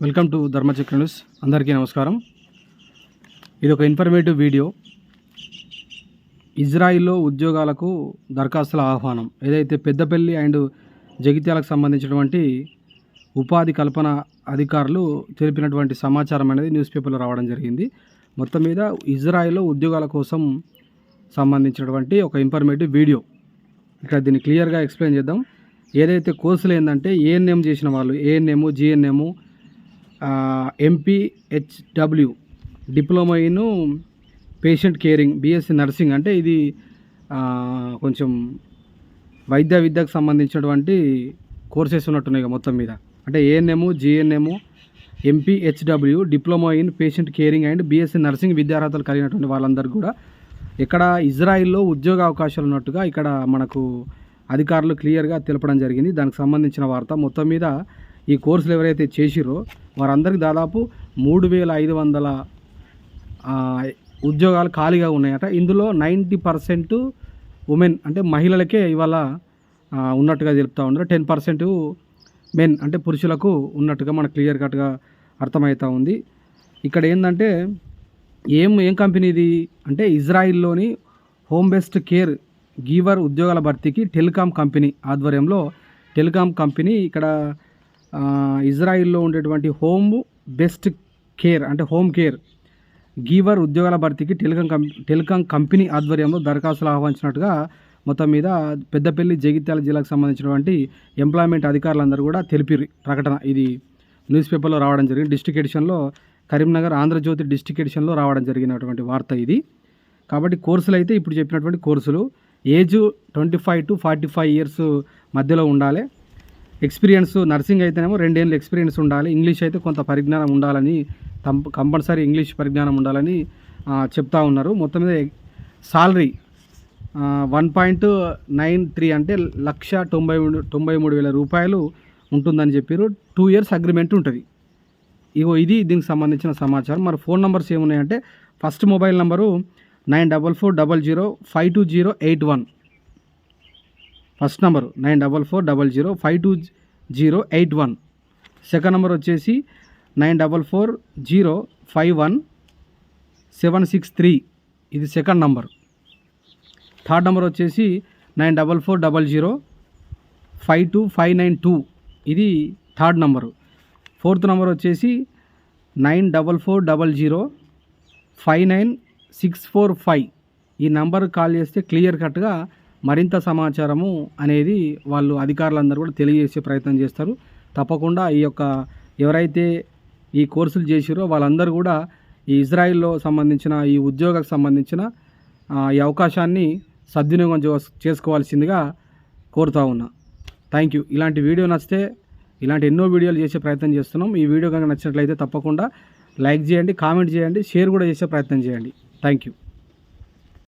Welcome to Dharmachakra news. అందరికీ నమస్కారం. ఇది ఒక ఇన్ఫర్మేటివ్ వీడియో. ఇజ్రాయిల్లో ఉద్యోగాలకు దరఖాస్తుల ఆహ్వానం. ఏదైతే పెద్దపల్లి అండ్ జగిత్యాలకు సంబంధించినటువంటి ఉపాధి కల్పన అధికారులు తెలిపినటువంటి సమాచారం అనేది న్యూస్ పేపర్లో రావడం జరిగింది. మొత్తం మీద ఇజ్రాయిల్లో ఉద్యోగాల కోసం సంబంధించినటువంటి ఒక ఇన్ఫర్మేటివ్ వీడియో. ఇక్కడ దీన్ని క్లియర్గా ఎక్స్ప్లెయిన్ చేద్దాం. ఏదైతే కోర్సులు ఏంటంటే ఏఎన్ఎం చేసిన వాళ్ళు, ANM, GNM, MPHW, diploma in patient caring, BSc nursing, అంటే ఇది కొంచెం విద్యకు సంబంధించినటువంటి కోర్సెస్ ఉన్నట్టున్నాయి మొత్తం మీద. అంటే ANM, GNM, MPHW, diploma in patient caring and BSc nursing విద్యార్హతలు కలిగినటువంటి వాళ్ళందరూ కూడా ఇక్కడ ఇజ్రాయిల్లో ఉద్యోగ అవకాశాలు ఉన్నట్టుగా ఇక్కడ మనకు అధికారులు క్లియర్గా తెలపడం జరిగింది. దానికి సంబంధించిన వార్త. మొత్తం మీద ఈ కోర్సులు ఎవరైతే చేసిరో వారందరికీ దాదాపు 3,500 ఉద్యోగాలు ఖాళీగా ఉన్నాయట. ఇందులో 90% ఉమెన్, అంటే మహిళలకే ఇవాళ ఉన్నట్టుగా తెలుపుతూ ఉన్నారు. 10% మెన్, అంటే పురుషులకు ఉన్నట్టుగా మనకు క్లియర్ కట్గా అర్థమవుతూ ఉంది. ఇక్కడ ఏంటంటే ఏం కంపెనీ ఇది అంటే ఇజ్రాయిల్లోని హోమ్ బేస్డ్ కేర్ గీవర్ ఉద్యోగాల భర్తీకి టెలికాం కంపెనీ ఆధ్వర్యంలో, టెలికాం కంపెనీ ఇక్కడ ఇజ్రాయిల్లో ఉండేటువంటి హోమ్ బెస్ట్ కేర్, అంటే హోమ్ కేర్ గీవర్ ఉద్యోగాల భర్తీకి టెలికాం కంపెనీ ఆధ్వర్యంలో దరఖాస్తులు ఆహ్వానించినట్టుగా మొత్తం మీద పెద్దపల్లి, జగిత్యాల జిల్లాకు సంబంధించినటువంటి ఎంప్లాయ్మెంట్ అధికారులందరూ కూడా తెలిపిరి ప్రకటన. ఇది న్యూస్ పేపర్లో రావడం జరిగింది. డిస్ట్రిక్ట్ ఎడిషన్లో, కరీంనగర్ ఆంధ్రజ్యోతి డిస్ట్రిక్ట్ ఎడిషన్లో రావడం జరిగినటువంటి వార్త ఇది. కాబట్టి కోర్సులు అయితే ఇప్పుడు చెప్పినటువంటి కోర్సులు ఏజ్ 25 to 45 ఇయర్స్ మధ్యలో ఉండాలి. ఎక్స్పీరియన్స్ నర్సింగ్ అయితేనేమో 2 ఏళ్ళు ఎక్స్పీరియన్స్ ఉండాలి. ఇంగ్లీష్ అయితే కొంత పరిజ్ఞానం ఉండాలని, కంపల్సరీ ఇంగ్లీష్ పరిజ్ఞానం ఉండాలని చెప్తా ఉన్నారు. మొత్తం మీద సాలరీ 1.93 అంటే 1,93,000 రూపాయలు ఉంటుందని చెప్పారు. 2 years అగ్రిమెంట్ ఉంటుంది. ఇది దీనికి సంబంధించిన సమాచారం. మరి ఫోన్ నెంబర్స్ ఏమున్నాయంటే first mobile number 9440052081. First number 9440052081. Second number వచ్చేసి 9440517763. ఇది సెకండ్ నెంబర్. థర్డ్ నెంబర్ వచ్చేసి 9440052592. ఇది థర్డ్ నెంబరు. ఫోర్త్ నెంబర్ వచ్చేసి 9440599645. ఈ నెంబర్ కాల్ చేస్తే క్లియర్ కట్గా మరింత సమాచారము అనేది వాళ్ళు అధికారులందరూ కూడా తెలియజేసే ప్రయత్నం చేస్తారు. తప్పకుండా ఈ యొక్క ఎవరైతే ఈ కోర్సులు చేసిరో వాళ్ళందరూ కూడా ఈ ఇజ్రాయిల్లో సంబంధించిన ఈ ఉద్యోగానికి సంబంధించిన ఈ అవకాశాన్ని సద్వినియోగం చేసుకోవాల్సిందిగా కోరుతా ఉన్నా. Thank you. ఇలాంటి వీడియో నచ్చితే ఇలాంటి ఎన్నో వీడియోలు చేసే ప్రయత్నం చేస్తున్నాం. ఈ వీడియో కనుక నచ్చినట్లయితే తప్పకుండా లైక్ చేయండి, కామెంట్ చేయండి, షేర్ కూడా చేసే ప్రయత్నం చేయండి. Thank you.